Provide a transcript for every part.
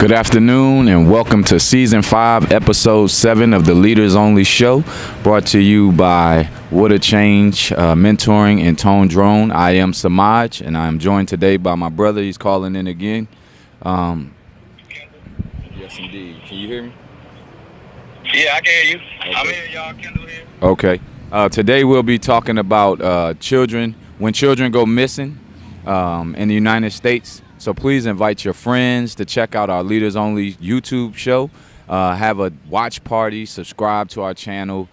Good afternoon and welcome to Season 5, Episode 7 of the Leaders Only Show, brought to you by What a Change Mentoring and Tone Drone. I am Samaj and I am joined today by my brother. He's calling in again. Yes, indeed. Can you hear me? Yeah, I can hear you. Okay. I'm here, y'all. Kendall here. Okay. Today we'll be talking about children, when children go missing in the United States. So please invite your friends to check out our Leaders Only YouTube show. Have a watch party, subscribe to our channel,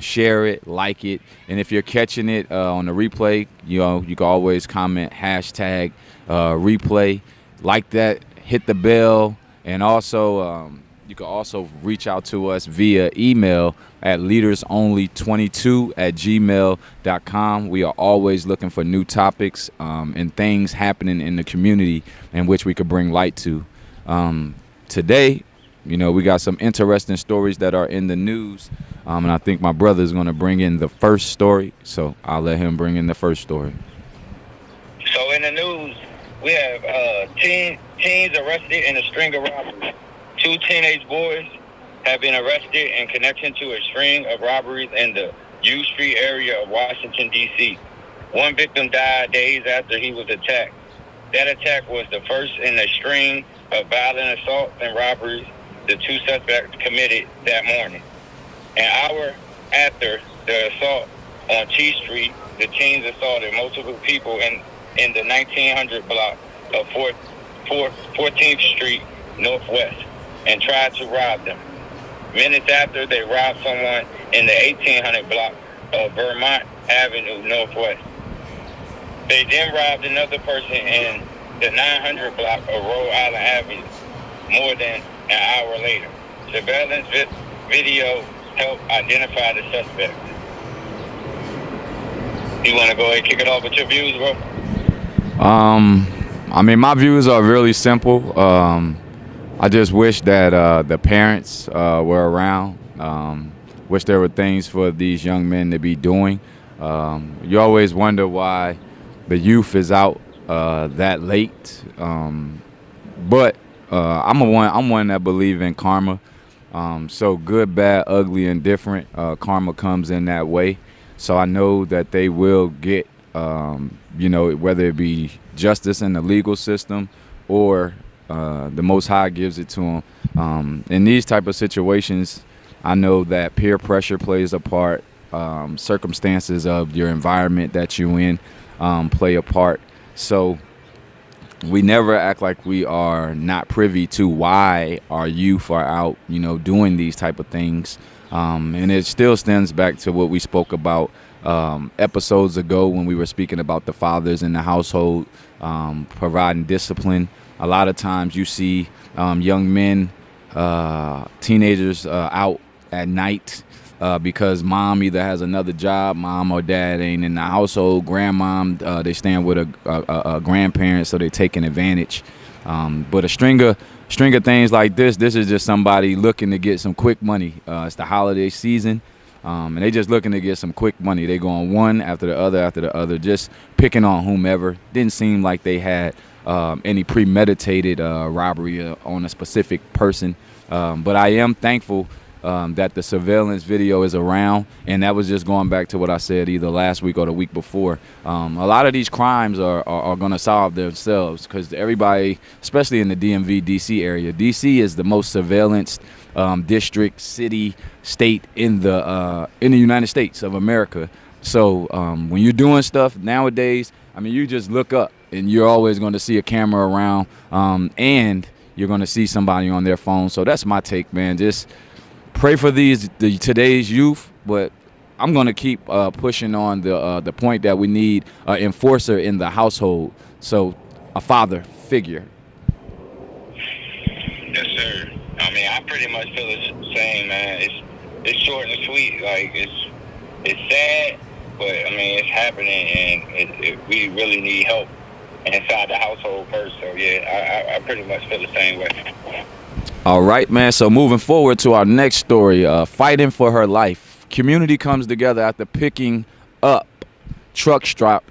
share it, like it. And if you're catching it on the replay, you can always comment hashtag replay. Like that, hit the bell, and also you can also reach out to us via email at leadersonly22@gmail.com. We are always looking for new topics and things happening in the community in which we could bring light to. Today, we got some interesting stories that are in the news, and I think my brother is going to bring in the first story, so I'll let him bring in the first story. So in the news, we have teens arrested in a string of robberies. 2 teenage boys have been arrested in connection to a string of robberies in the U Street area of Washington, D.C. One victim died days after he was attacked. That attack was the first in a string of violent assaults and robberies the 2 suspects committed that morning. An hour after the assault on T Street, the teens assaulted multiple people in the 1900 block of 14th Street Northwest and tried to rob them. Minutes after, they robbed someone in the 1800 block of Vermont Avenue Northwest. They then robbed another person in the 900 block of Rhode Island Avenue more than an hour later. Surveillance video helped identify the suspects. You want to go ahead and kick it off with your views, bro? My views are really simple. I just wish that the parents were around. Wish there were things for these young men to be doing. You always wonder why the youth is out that late. But I'm one that believe in karma. So good, bad, ugly, and different. Karma comes in that way. So I know that they will get, whether it be justice in the legal system or the Most High gives it to them. In these type of situations, I know that peer pressure plays a part. Circumstances of your environment that you in play a part. So we never act like we are not privy to why our youth are out, doing these type of things. And it still stems back to what we spoke about episodes ago when we were speaking about the fathers in the household providing discipline. A lot of times you see young men, teenagers out at night because mom either has another job, mom or dad ain't in the household, grandmom, they stand with a grandparent, so they're taking advantage. But a string of things like this is just somebody looking to get some quick money. It's the holiday season. And they just looking to get some quick money. They going one after the other, just picking on whomever. Didn't seem like they had any premeditated robbery on a specific person. But I am thankful that the surveillance video is around, and that was just going back to what I said either last week or the week before. A lot of these crimes are going to solve themselves because everybody, especially in the DMV, DC area, DC is the most surveillanced district, city, state in the United States of America. So when you're doing stuff nowadays, you just look up and you're always going to see a camera around, and you're going to see somebody on their phone. So that's my take, man. Just pray for today's youth, but I'm going to keep pushing on the point that we need an enforcer in the household. So a father figure. Yes, sir. I pretty much feel the same, man. It's short and sweet. Like it's sad, but it's happening, and we really need help inside the household first. So yeah, I pretty much feel the same way. All right, man. So moving forward to our next story, fighting for her life. Community comes together after picking up truck strikes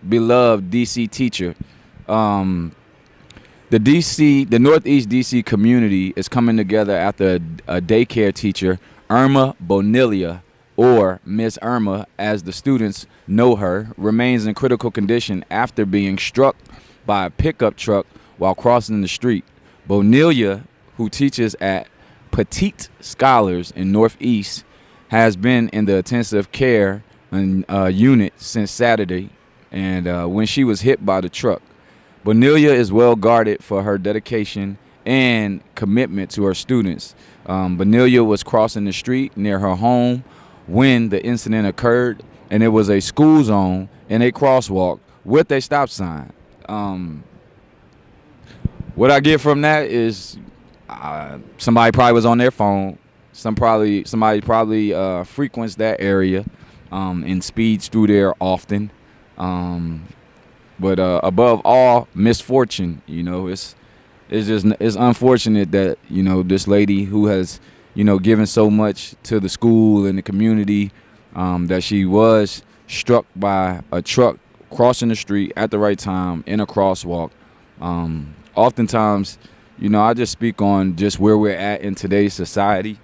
beloved DC teacher. The Northeast DC community is coming together after a daycare teacher, Irma Bonilla, or Miss Irma, as the students know her, remains in critical condition after being struck by a pickup truck while crossing the street. Bonilla, who teaches at Petite Scholars in Northeast, has been in the intensive care unit since Saturday, and when she was hit by the truck. Bonilla is well guarded for her dedication and commitment to her students. Bonilla was crossing the street near her home when the incident occurred, and it was a school zone and a crosswalk with a stop sign. What I get from that is somebody probably was on their phone. Somebody probably frequents that area and speeds through there often. But above all, misfortune. It's unfortunate that this lady who has given so much to the school and the community, that she was struck by a truck crossing the street at the right time in a crosswalk. Oftentimes, I just speak on just where we're at in today's society,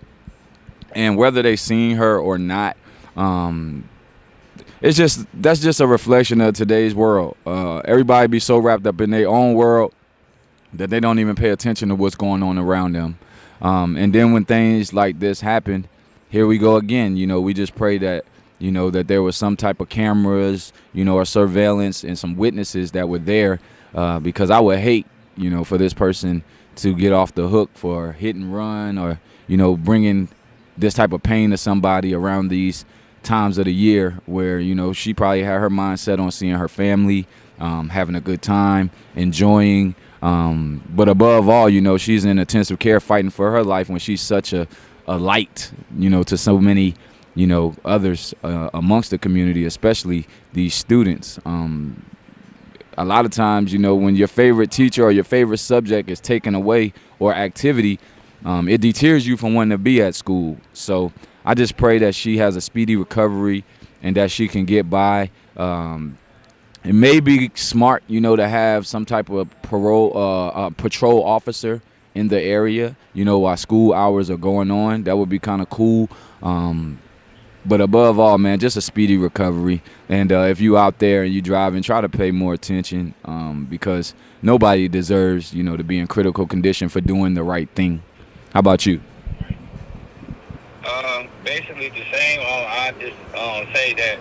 and whether they seen her or not. That's just a reflection of today's world. Everybody be so wrapped up in their own world that they don't even pay attention to what's going on around them. And then when things like this happen, here we go again. We just pray that that there was some type of cameras, or surveillance and some witnesses that were there, because I would hate, for this person to get off the hook for hit and run, or bringing this type of pain to somebody around these times of the year where she probably had her mind set on seeing her family, having a good time, enjoying, but above all, she's in intensive care fighting for her life when she's such a light to so many others amongst the community, especially these students. A lot of times, when your favorite teacher or your favorite subject is taken away, or activity, it deters you from wanting to be at school. So I just pray that she has a speedy recovery and that she can get by. It may be smart, to have some type of patrol officer in the area, while school hours are going on. That would be kind of cool. But above all, man, just a speedy recovery. And if you out there and you driving, try to pay more attention, because nobody deserves, to be in critical condition for doing the right thing. How about you? Basically the same. I just say that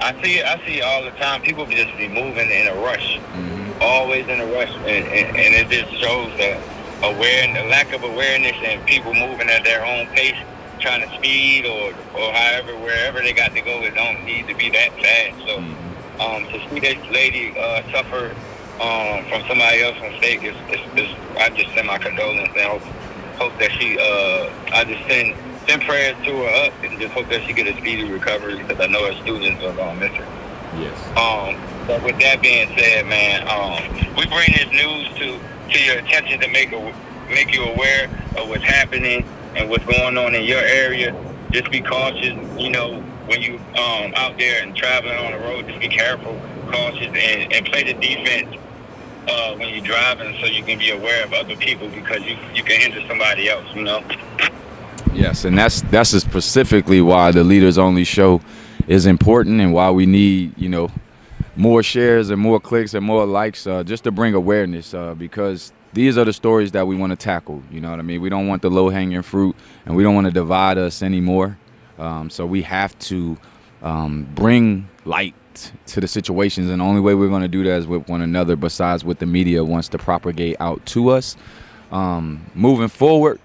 I see all the time people just be moving in a rush, always in a rush, and it just shows the lack of awareness, and people moving at their own pace, trying to speed or however, wherever they got to go, it don't need to be that fast. So to see this lady suffer from somebody else's mistake is I just send my condolences and hope that she I just send prayers to her up and just hope that she get a speedy recovery, because I know her students are gonna miss her. Yes. But with that being said, man, we bring this news to your attention to make you aware of what's happening and what's going on in your area. Just be cautious, when you out there and traveling on the road. Just be careful, cautious, and play the defense when you're driving, so you can be aware of other people, because you can hinder somebody else. Yes, and that's specifically why the Leaders Only show is important, and why we need more shares and more clicks and more likes, just to bring awareness, because these are the stories that we want to tackle. You know what I mean? We don't want the low-hanging fruit, and we don't want to divide us anymore. So we have to bring light to the situations, and the only way we're going to do that is with one another, besides what the media wants to propagate out to us. Moving forward,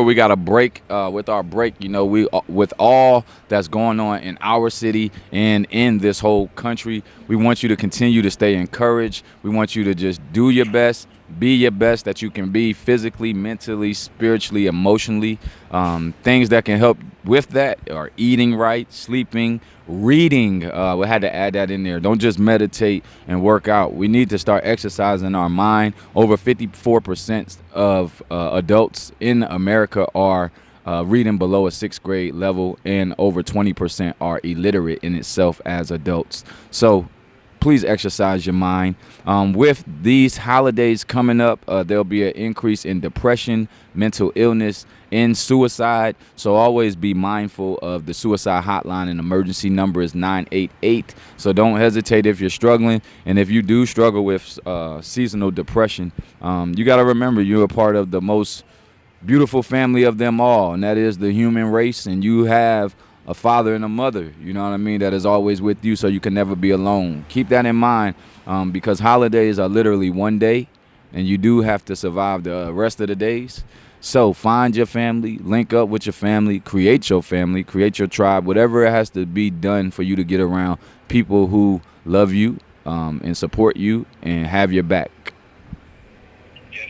we got a break. With our break, we with all that's going on in our city and in this whole country, we want you to continue to stay encouraged. We want you to just do your best, be your best that you can be, physically, mentally, spiritually, emotionally. Things that can help with that are eating right, sleeping, reading. We had to add that in there. Don't just meditate and work out. We need to start exercising our mind. Over 54% of adults in America are reading below a 6th grade level, and over 20% are illiterate in itself as adults. So please exercise your mind. With these holidays coming up, there'll be an increase in depression, mental illness, and suicide. So always be mindful of the suicide hotline, and emergency number is 988. So don't hesitate if you're struggling. And if you do struggle with seasonal depression, you got to remember you're a part of the most beautiful family of them all, and that is the human race. And you have a father and a mother, you know what I mean, that is always with you, so you can never be alone. Keep that in mind, because holidays are literally one day, and you do have to survive the rest of the days. So find your family, link up with your family, create your tribe, whatever it has to be done for you to get around people who love you and support you and have your back. Yes,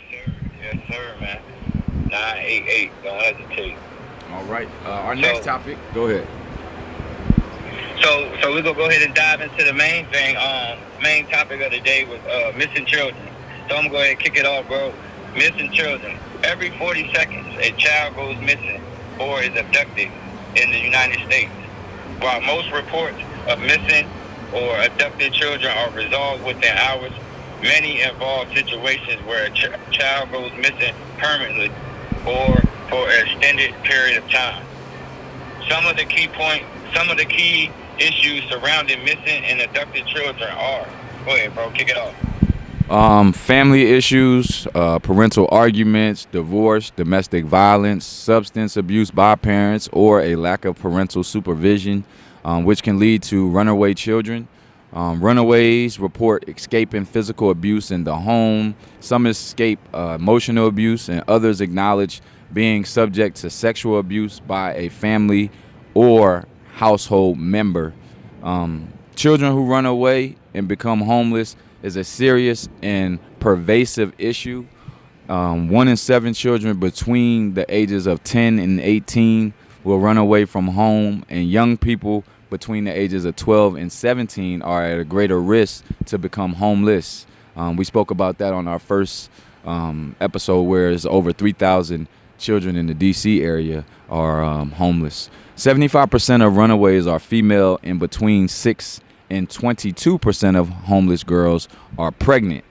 sir, man. 988. Don't hesitate. All right. Our next topic. Go ahead. So we're gonna go ahead and dive into the main thing. Main topic of the day was missing children. So I'm gonna go ahead and kick it off, bro. Missing children. Every 40 seconds, a child goes missing or is abducted in the United States. While most reports of missing or abducted children are resolved within hours, many involve situations where a child goes missing permanently or for an extended period of time. Some of the key issues surrounding missing and abducted children are. Go ahead, bro. Kick it off. Family issues, parental arguments, divorce, domestic violence, substance abuse by parents, or a lack of parental supervision, which can lead to runaway children. Runaways report escaping physical abuse in the home. Some escape emotional abuse, and others acknowledge being subject to sexual abuse by a family or household member. Children who run away and become homeless is a serious and pervasive issue. 1 in 7 children between the ages of 10 and 18 will run away from home, and young people between the ages of 12 and 17 are at a greater risk to become homeless. We spoke about that on our first episode, where it's over 3,000 children in the D.C. area are homeless. 75% of runaways are female, and between 6 and 22% of homeless girls are pregnant.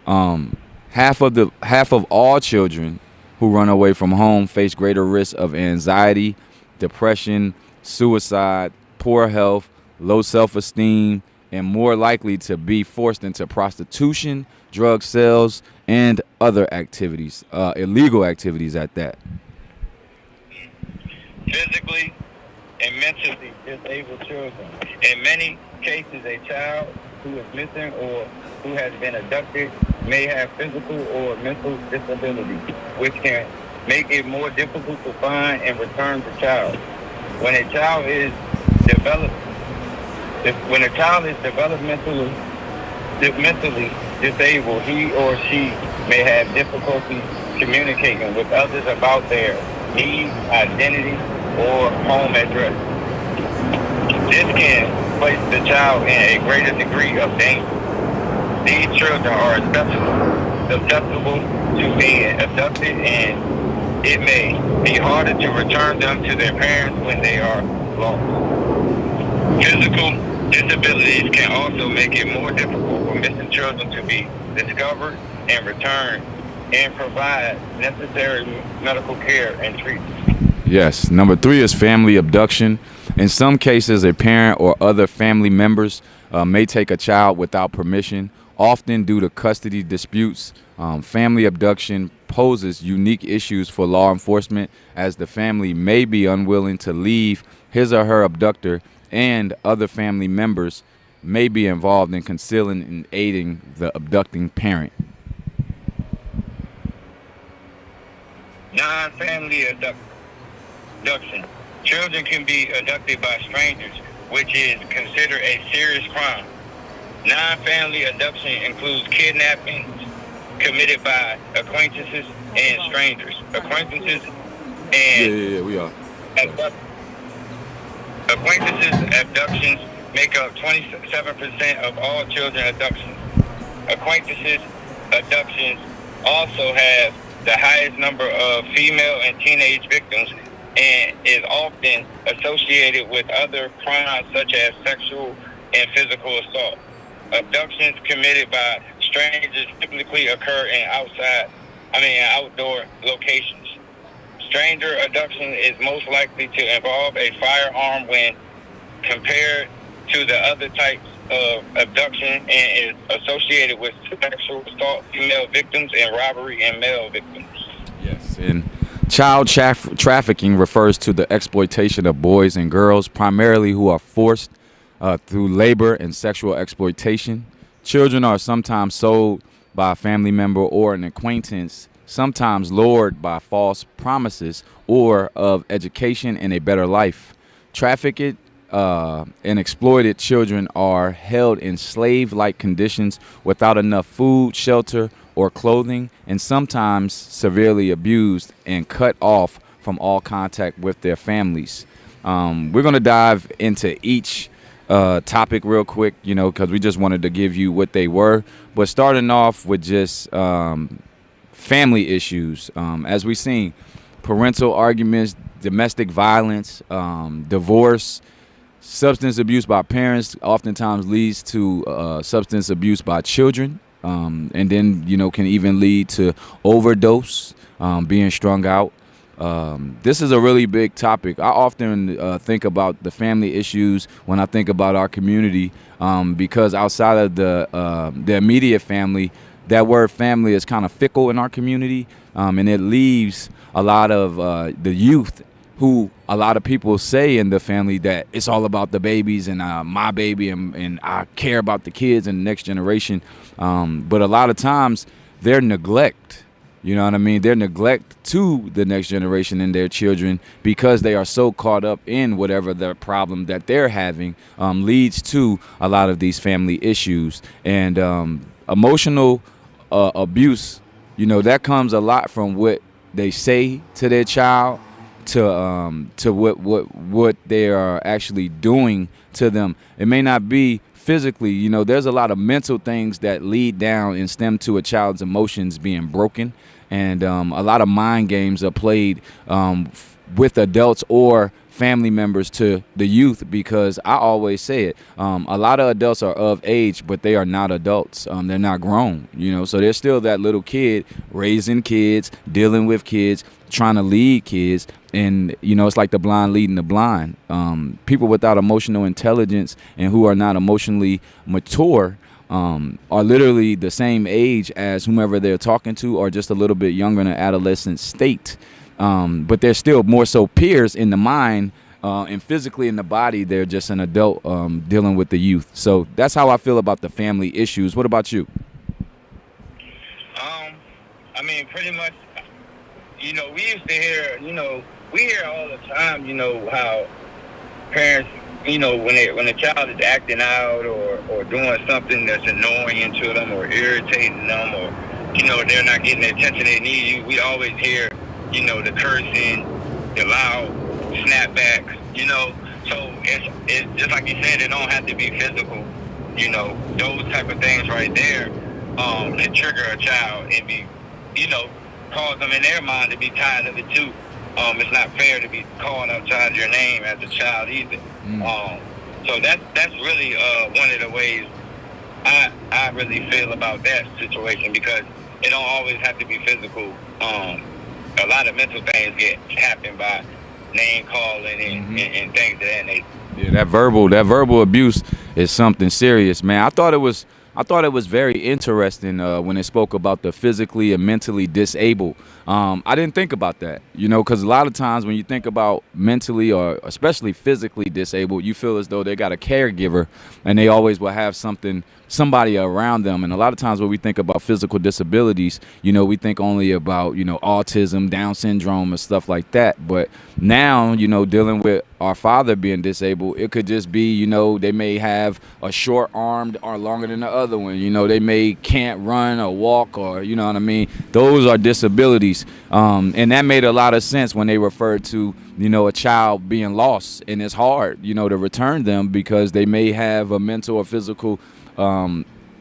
Half of all children who run away from home face greater risk of anxiety, depression, suicide, poor health, low self-esteem, and more likely to be forced into prostitution, drug sales, and other activities, illegal activities at that. Physically and mentally disabled children. In many cases, a child who is missing or who has been abducted may have physical or mental disabilities, which can make it more difficult to find and return the child. When a child is developmentally disabled, he or she may have difficulty communicating with others about their needs, identity, or home address. This can place the child in a greater degree of danger. These children are susceptible to being abducted, and it may be harder to return them to their parents when they are lost. Physical disabilities can also make it more difficult for missing children to be discovered and returned and provide necessary medical care and treatment. Yes. Number 3 is family abduction. In some cases, a parent or other family members may take a child without permission, often due to custody disputes. Family abduction poses unique issues for law enforcement, as the family may be unwilling to leave his or her abductor, and other family members may be involved in concealing and aiding the abducting parent. Non-family abduction. Children can be abducted by strangers, which is considered a serious crime. Non-family abduction includes kidnappings committed by acquaintances and strangers. Acquaintances abductions make up 27% of all children abductions. Acquaintances abductions also have the highest number of female and teenage victims, and is often associated with other crimes such as sexual and physical assault. Abductions committed by strangers typically occur in outdoor locations. Stranger abduction is most likely to involve a firearm when compared to the other types of abduction, and is associated with sexual assault, female victims, and robbery and male victims. Yes, and child trafficking refers to the exploitation of boys and girls, primarily who are forced through labor and sexual exploitation. Children are sometimes sold by a family member or an acquaintance, sometimes lured by false promises or of education and a better life. Trafficked and exploited children are held in slave-like conditions without enough food, shelter, or clothing, and sometimes severely abused and cut off from all contact with their families. We're going to dive into each topic real quick, because we just wanted to give you what they were. But starting off with just family issues, as we've seen, parental arguments, domestic violence, divorce, substance abuse by parents oftentimes leads to substance abuse by children, and then can even lead to overdose, being strung out. This is a really big topic. I often think about the family issues when I think about our community, because outside of the immediate family, that word family is kind of fickle in our community, and it leaves a lot of the youth, who a lot of people say in the family that it's all about the babies and my baby, and I care about the kids and the next generation. But a lot of times they're neglect. You know what I mean? They're neglect to the next generation and their children, because they are so caught up in whatever the problem that they're having leads to a lot of these family issues. And emotional abuse, that comes a lot from what they say to their child, to what they are actually doing to them. It may not be physically. There's a lot of mental things that lead down and stem to a child's emotions being broken, and a lot of mind games are played with adults or family members to the youth, because I always say it, a lot of adults are of age, but they are not adults. They're not grown, so they're still that little kid raising kids, dealing with kids, trying to lead kids. And it's like the blind leading the blind. People without emotional intelligence and who are not emotionally mature are literally the same age as whomever they're talking to, or just a little bit younger in an adolescent state. But they're still more so peers in the mind, and physically in the body, they're just an adult dealing with the youth. So that's how I feel about the family issues. What about you? Pretty much, we used to hear, we hear all the time, how parents, when a child is acting out or doing something that's annoying to them or irritating them, or, they're not getting the attention they need. We always hear, the cursing, the loud snapbacks, So it's just like you said, it don't have to be physical. Those type of things right there can trigger a child and be, cause them in their mind to be tired of it too. It's not fair to be called outside your name as a child either. So that's really one of the ways I really feel about that situation, because it don't always have to be physical. A lot of mental things happen by name calling and things of that nature. Yeah, that verbal abuse is something serious, man. I thought it was very interesting when it spoke about the physically and mentally disabled. I didn't think about that, because a lot of times when you think about mentally or especially physically disabled, you feel as though they got a caregiver and they always will have somebody around them. And a lot of times when we think about physical disabilities, we think only about, autism, Down syndrome and stuff like that. But now, dealing with our father being disabled, it could just be, they may have a short arm or longer than the other one. They may can't run or walk, or, what I mean? Those are disabilities. And that made a lot of sense when they referred to, a child being lost. And it's hard, to return them, because they may have a mental or physical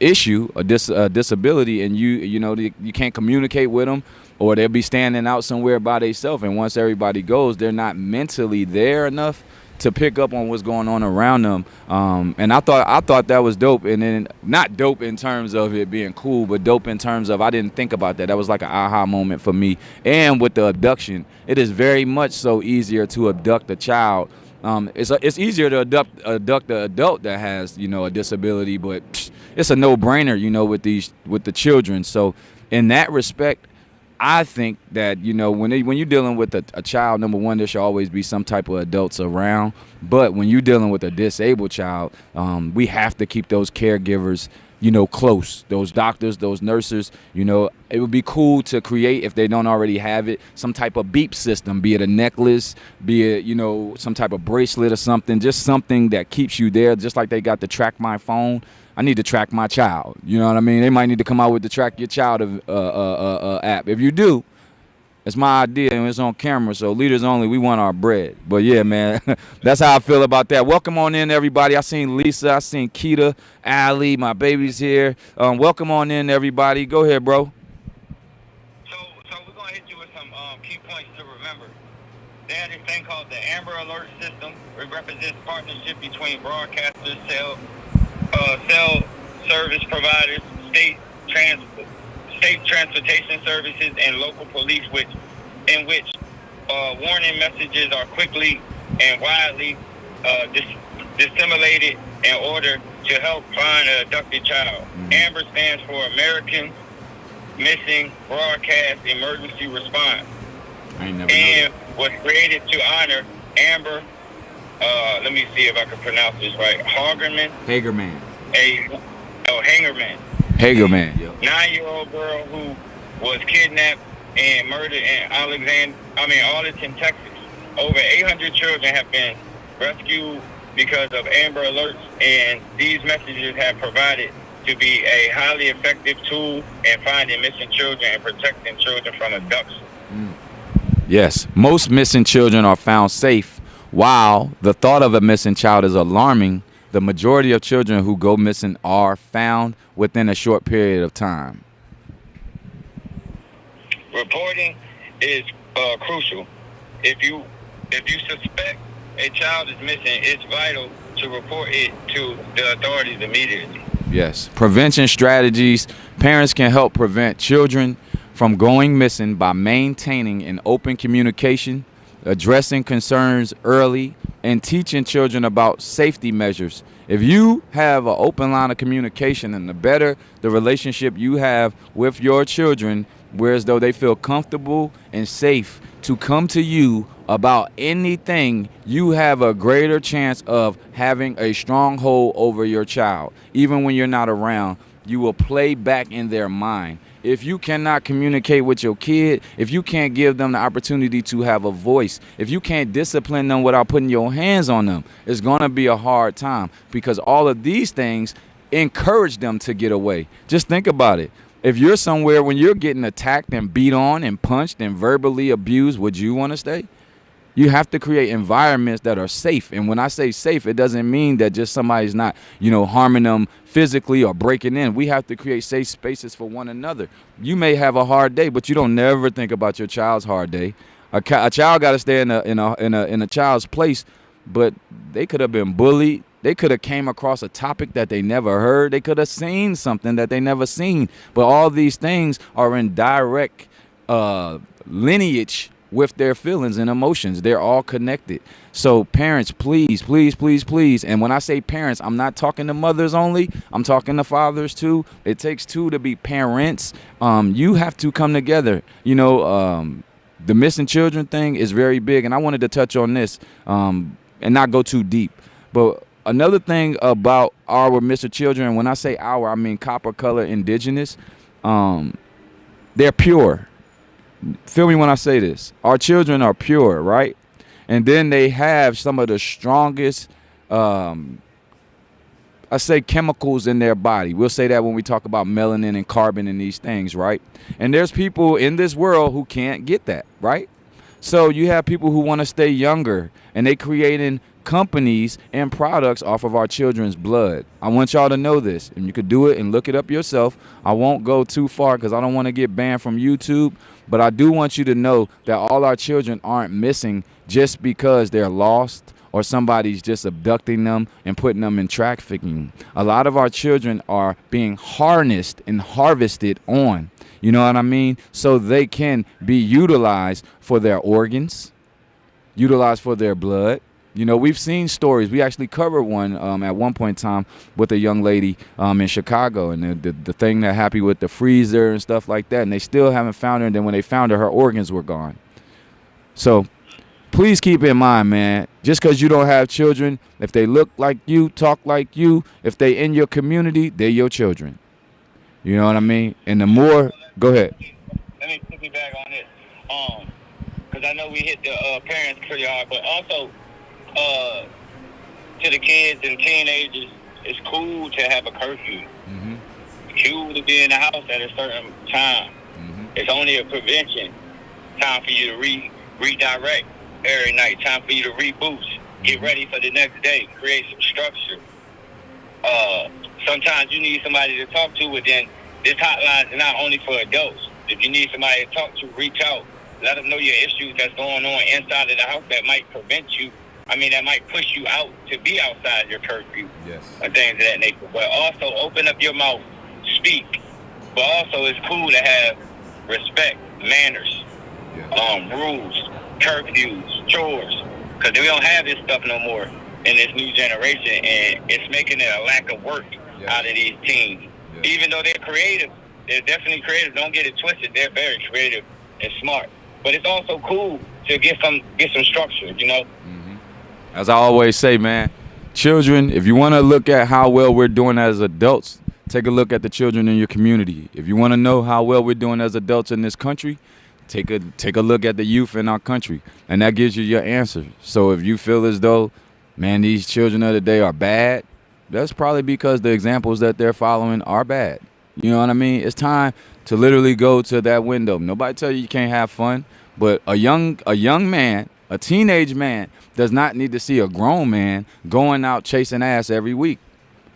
issue, a disability, and you can't communicate with them, or they'll be standing out somewhere by themselves, and once everybody goes, they're not mentally there enough to pick up on what's going on around them. And I thought that was dope. And then not dope in terms of it being cool, but dope in terms of I didn't think about that. That was like an aha moment for me. And with the abduction, it is very much so easier to abduct a child. It's easier to abduct the adult that has, you know, a disability, but it's a no-brainer, you know, with the children. So in that respect, I think that, you know, when you're dealing with a child, number one, there should always be some type of adults around. But when you're dealing with a disabled child, we have to keep those caregivers, you know, close. Those doctors, those nurses, you know, it would be cool to create, if they don't already have it, some type of beep system, be it a necklace, be it, you know, some type of bracelet or something, just something that keeps you there, just like they got the Track My Phone. I need to track my child. You know what I mean? They might need to come out with the Track Your Child app. If you do, it's my idea and it's on camera. So leaders only, we want our bread. But yeah, man, that's how I feel about that. Welcome on in, everybody. I seen Lisa, I seen Keita, Ali, my baby's here. Welcome on in, everybody. Go ahead, bro. So we're gonna hit you with some key points to remember. They had this thing called the Amber Alert System. It represents partnership between broadcasters, cell service providers, state transportation services, and local police, in which warning messages are quickly and widely disseminated in order to help find an abducted child. AMBER stands for American Missing Broadcast Emergency Response, and was created to honor Amber. Let me see if I can pronounce this right. Hagerman. Hagerman. Yep. 9-year-old girl who was kidnapped and murdered in Arlington, Texas. Over 800 children have been rescued because of Amber Alerts, and these messages have provided to be a highly effective tool in finding missing children and protecting children from abduction. Yes, most missing children are found safe. While the thought of a missing child is alarming, the majority of children who go missing are found within a short period of time. Reporting is crucial. If you suspect a child is missing, it's vital to report it to the authorities immediately. Yes. Prevention strategies. Parents can help prevent children from going missing by maintaining an open communication, addressing concerns early, and teaching children about safety measures. If you have an open line of communication, and the better the relationship you have with your children, whereas though they feel comfortable and safe to come to you about anything, you have a greater chance of having a stronghold over your child. Even when you're not around, you will play back in their mind. If you cannot communicate with your kid, if you can't give them the opportunity to have a voice, if you can't discipline them without putting your hands on them, it's going to be a hard time, because all of these things encourage them to get away. Just think about it. If you're somewhere when you're getting attacked and beat on and punched and verbally abused, would you want to stay? You have to create environments that are safe. And when I say safe, it doesn't mean that just somebody's not, harming them physically or breaking in. We have to create safe spaces for one another. You may have a hard day, but you don't never think about your child's hard day. A child got to stay in a child's place, but they could have been bullied. They could have came across a topic that they never heard. They could have seen something that they never seen. But all these things are in direct lineage with their feelings and emotions. They're all connected. So parents, please, please, please, please. And when I say parents, I'm not talking to mothers only. I'm talking to fathers too. It takes two to be parents. You have to come together. The missing children thing is very big. And I wanted to touch on this and not go too deep. But another thing about our missing children, when I say our, I mean copper color indigenous, they're pure. Feel me when I say this. Our children are pure, right? And then they have some of the strongest, chemicals in their body. We'll say that when we talk about melanin and carbon and these things, right? And there's people in this world who can't get that, right? So you have people who want to stay younger, and they creating companies and products off of our children's blood. I want y'all to know this, and you could do it and look it up yourself. I won't go too far because I don't want to get banned from YouTube, but I do want you to know that all our children aren't missing just because they're lost or somebody's just abducting them and putting them in trafficking. A lot of our children are being harnessed and harvested on, you know what I mean, so they can be utilized for their organs, utilized for their blood. You know, we've seen stories. We actually covered one at one point in time with a young lady in Chicago, and the thing that happened with the freezer and stuff like that, and they still haven't found her, and then when they found her organs were gone. So please keep in mind, man, just because you don't have children, if they look like you, talk like you, if they in your community, they're your children. You know what I mean? And the more, go ahead. Let me piggyback on this, because I know we hit the parents pretty hard, but also to the kids and teenagers, it's cool to have a curfew. Mm-hmm. It's cool to be in the house at a certain time. Mm-hmm. It's only a prevention. Time for you to redirect every night. Time for you to reboost. Get ready for the next day. Create some structure. Sometimes you need somebody to talk to, but then this hotline is not only for adults. If you need somebody to talk to, reach out. Let them know your issues that's going on inside of the house that might prevent you. That might push you out to be outside your curfew. Yes. And things of that nature. But also open up your mouth, speak. But also it's cool to have respect, manners, Yes. Rules, curfews, chores. Because we don't have this stuff no more in this new generation, and it's making it a lack of work out of these teens. Even though they're creative, they're definitely creative. Don't get it twisted. They're very creative and smart. But it's also cool to get some structure, you know? Mm-hmm. As I always say, man, children, if you want to look at how well we're doing as adults, take a look at the children in your community. If you want to know how well we're doing as adults in this country, take a look at the youth in our country, and that gives you your answer. So if you feel as though, man, these children of the day are bad, that's probably because the examples that they're following are bad. You know what I mean? It's time to literally go to that window. Nobody tell you can't have fun, but a young man, a teenage man, does not need to see a grown man going out chasing ass every week.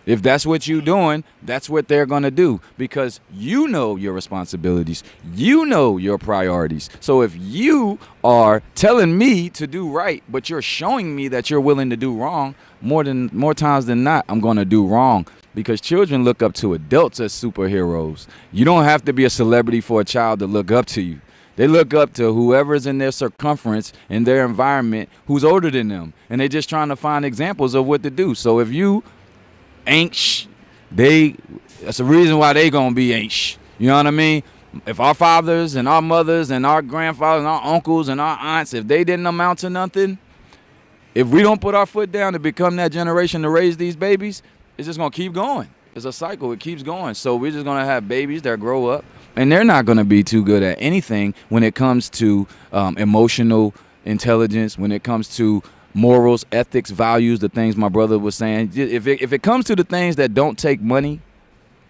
If that's what you're doing, that's what they're going to do, because you know your responsibilities. You know your priorities. So if you are telling me to do right, but you're showing me that you're willing to do wrong, more times than not, I'm going to do wrong, because children look up to adults as superheroes. You don't have to be a celebrity for a child to look up to you. They look up to whoever's in their circumference, in their environment, who's older than them, and they're just trying to find examples of what to do. So if you ain't that's the reason why they gonna be ain't. You know what I mean? If our fathers and our mothers and our grandfathers and our uncles and our aunts, if they didn't amount to nothing, if we don't put our foot down to become that generation to raise these babies, it's just gonna keep going. It's a cycle. It keeps going. So we're just gonna have babies that grow up, and they're not gonna be too good at anything when it comes to emotional intelligence, when it comes to morals, ethics, values, the things my brother was saying. If it comes to the things that don't take money,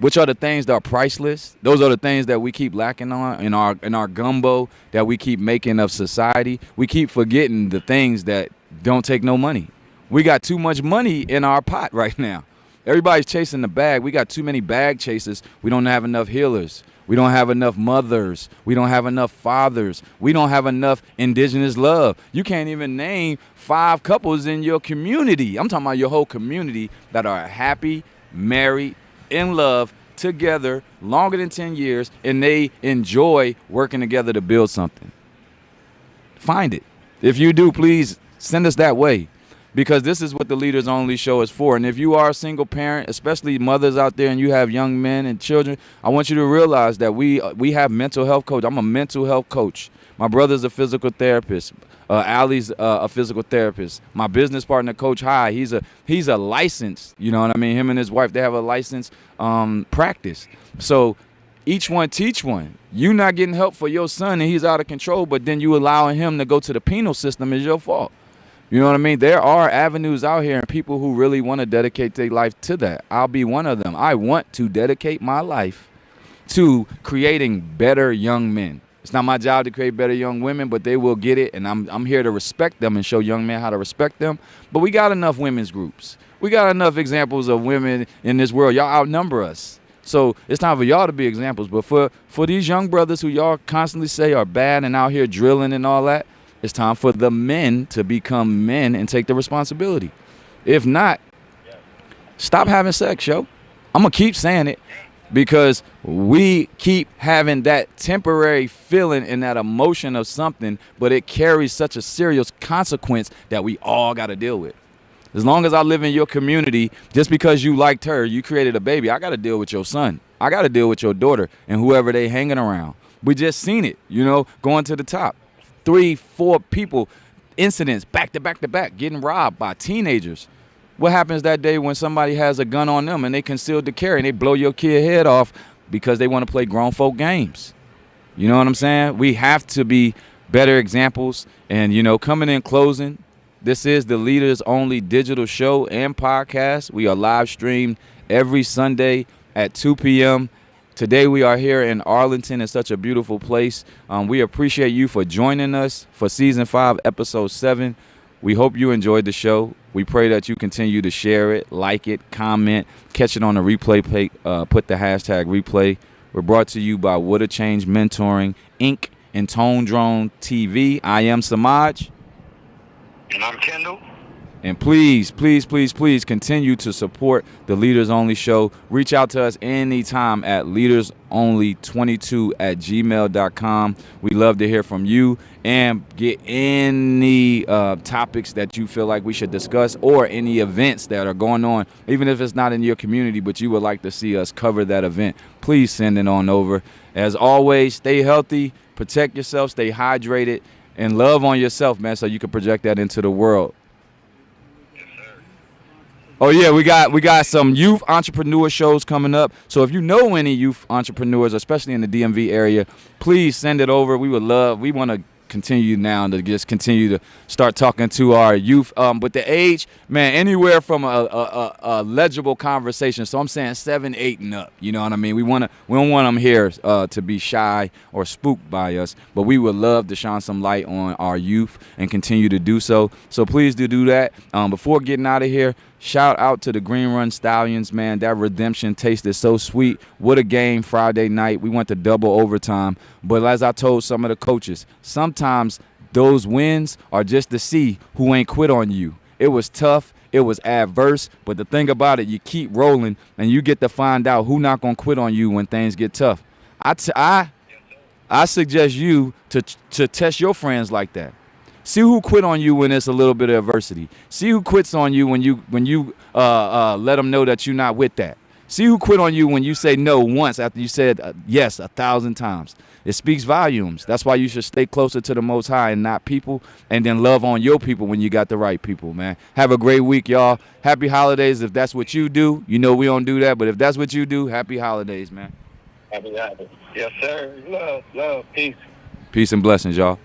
which are the things that are priceless, those are the things that we keep lacking on in our gumbo that we keep making of society. We keep forgetting the things that don't take no money. We got too much money in our pot right now. Everybody's chasing the bag. We got too many bag chasers. We don't have enough healers. We don't have enough mothers. We don't have enough fathers. We don't have enough indigenous love. You can't even name 5 couples in your community. I'm talking about your whole community that are happy, married, in love, together, longer than 10 years, and they enjoy working together to build something. Find it. If you do, please send us that way, because this is what the Leaders Only show is for. And if you are a single parent, especially mothers out there, and you have young men and children, I want you to realize that we have mental health coach. I'm a mental health coach. My brother's a physical therapist. Ali's a physical therapist. My business partner, Coach High, he's a licensed, you know what I mean? Him and his wife, they have a licensed practice. So each one teach one. You not getting help for your son and he's out of control, but then you allowing him to go to the penal system is your fault. You know what I mean? There are avenues out here and people who really want to dedicate their life to that. I'll be one of them. I want to dedicate my life to creating better young men. It's not my job to create better young women, but they will get it, and I'm here to respect them and show young men how to respect them. But we got enough women's groups. We got enough examples of women in this world. Y'all outnumber us. So it's time for y'all to be examples. But for these young brothers who y'all constantly say are bad and out here drilling and all that, It's time for the men to become men and take the responsibility. If not, stop having sex, yo. I'm going to keep saying it because we keep having that temporary feeling and that emotion of something, but it carries such a serious consequence that we all got to deal with. As long as I live in your community, just because you liked her, you created a baby, I got to deal with your son. I got to deal with your daughter and whoever they hanging around. We just seen it, going to the top. 3, 4 people, incidents back to back to back, getting robbed by teenagers. What happens that day when somebody has a gun on them and they concealed the carry and they blow your kid head off because they want to play grown folk games? You know what I'm saying? We have to be better examples. And, coming in closing, this is the Leaders Only digital show and podcast. We are live streamed every Sunday at 2 p.m. Today we are here in Arlington. It's such a beautiful place. We appreciate you for joining us for Season 5, Episode 7. We hope you enjoyed the show. We pray that you continue to share it, like it, comment, catch it on the replay, put the hashtag replay. We're brought to you by What a Change Mentoring, Inc. and Tone Drone TV. I am Samaj. And I'm Kendall. And please, please, please, please continue to support the Leaders Only show. Reach out to us anytime at leadersonly22@gmail.com. We love to hear from you and get any topics that you feel like we should discuss or any events that are going on, even if it's not in your community, but you would like to see us cover that event. Please send it on over. As always, stay healthy, protect yourself, stay hydrated, and love on yourself, man, so you can project that into the world. Oh yeah, we got some youth entrepreneur shows coming up. So if you know any youth entrepreneurs, especially in the DMV area, please send it over. We want to continue now to just continue to start talking to our youth. But the age, man, anywhere from a legible conversation. So I'm saying 7, 8 and up. You know what I mean? We don't want them here to be shy or spooked by us, but we would love to shine some light on our youth and continue to do so. So please do that. Before getting out of here, shout out to the Green Run Stallions, man. That redemption tasted so sweet. What a game Friday night. We went to double overtime. But as I told some of the coaches, sometimes those wins are just to see who ain't quit on you. It was tough. It was adverse. But the thing about it, you keep rolling, and you get to find out who not going to quit on you when things get tough. I suggest you to test your friends like that. See who quit on you when it's a little bit of adversity. See who quits on you when you let them know that you're not with that. See who quit on you when you say no once after you said yes 1,000 times. It speaks volumes. That's why you should stay closer to the Most High and not people, and then love on your people when you got the right people, man. Have a great week, y'all. Happy holidays if that's what you do. We don't do that, but if that's what you do, happy holidays, man. Happy holidays. Yes, sir. Love, peace. Peace and blessings, y'all.